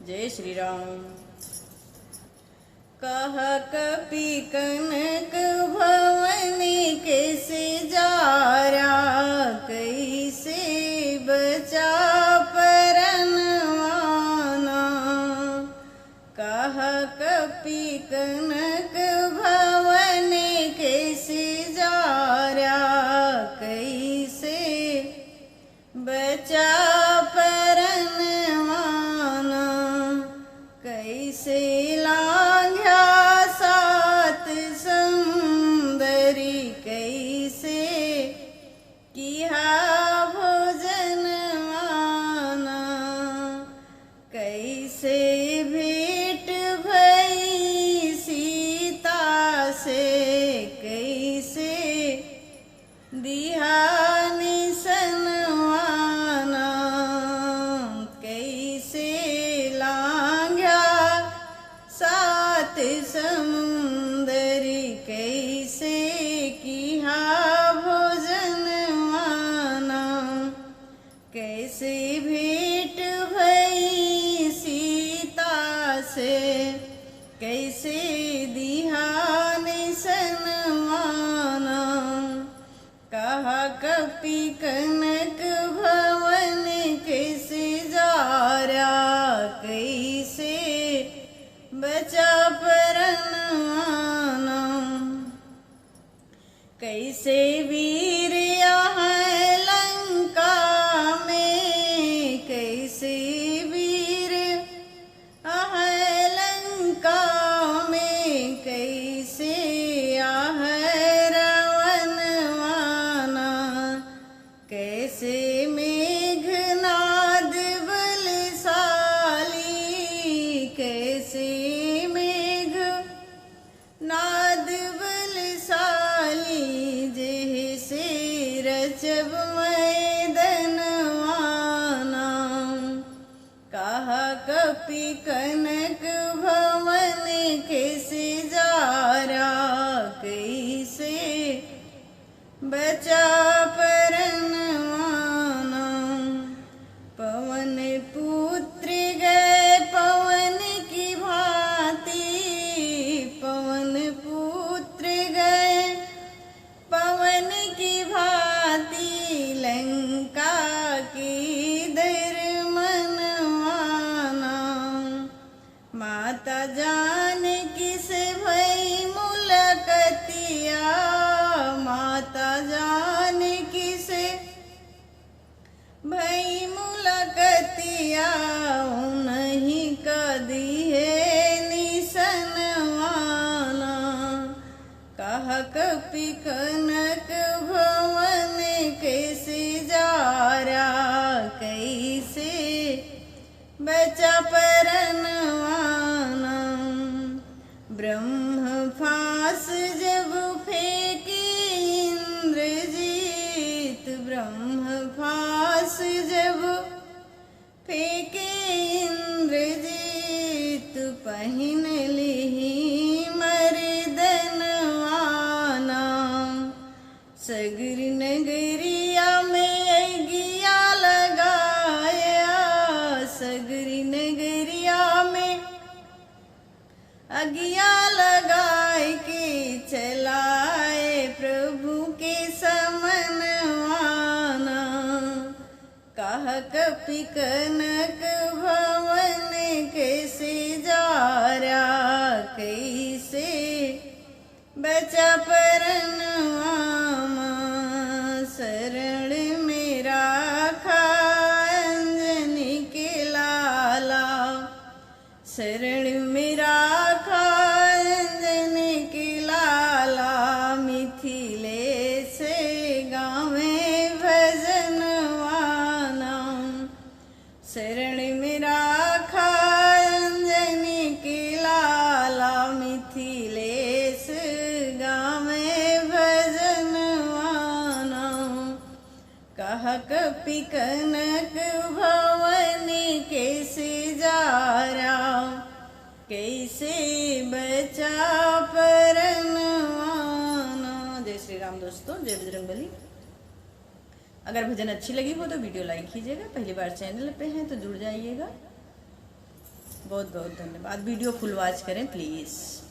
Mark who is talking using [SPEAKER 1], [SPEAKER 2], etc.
[SPEAKER 1] जय श्री राम। कह कपि कनक भवनी कैसे जारा, कैसे बचा परनवाना। कह कपि कनक भवनी कैसे जारा, कैसे बचा परनवाना। कैसे लांघ्या सात समुंदरी, कैसे किहा भोजनवाना। कैसे भेंट भई सीता से, कैसे दिहा निसनवाना। कैसे लांघ्या सात समुंदरी, कैसे किहा भोजनवाना। कैसे भेंट भई सीता से, कैसे दिहा निसनवाना। कहा कपि कनक भवन कैसे जारा, कैसे बचा परनवाना। कैसे वीर यहाँ लंका में, कैसे वीर यहाँ लंका में। कैसे आह रवनवाना। कैसे मेघनाद बलशाली, कैसे मेघनाद बलशाली। जैसे रचब मैदनवाना। कहा कपि कनक भवन कैसे जारा, कैसे बचा परनवाना। पवन पुत्र गए पवन की भांति, पवन पुत्र गए पवन की भांति। लंका की दर मनवाना। माता जानकी से भई मुलाकातिया, माता जानकी से भई मुलाकातिया। उन्हीं का दिए निसनवाना। कहा कपि कनक भवन कैसे जारा, कैसे बचा परनवाना। ब्रह्म फांस जब फेंके इंद्रजीत, ब्रह्म फांस जब फेंके इंद्रजीत। पहिन लिहि मर्दनवाना। सगर नगरिया में अगिया लगाया, सगर नगरिया में अगिया लगाए के चलाए प्रभु के समनवाना। कहा कपि कनक भवन कैसे जारा, कैसे बचा परनवाना। शरण में राखा अंजनी के लाला, शरण में राखा अंजनी के लाला। मिथिलेश गावे भजनवाना। शरण में राखा अंजनी के लाला। मिथिलेश गावे भजनवाना। कहा कपि कनक भवन कैसे जारा, कैसे बचा परनवाना। जय श्री राम दोस्तों, जय बजरंगबली। अगर भजन अच्छी लगी हो तो वीडियो लाइक कीजिएगा। पहली बार चैनल पे हैं तो जुड़ जाइएगा। बहुत बहुत धन्यवाद। वीडियो फुल वॉच करें प्लीज़।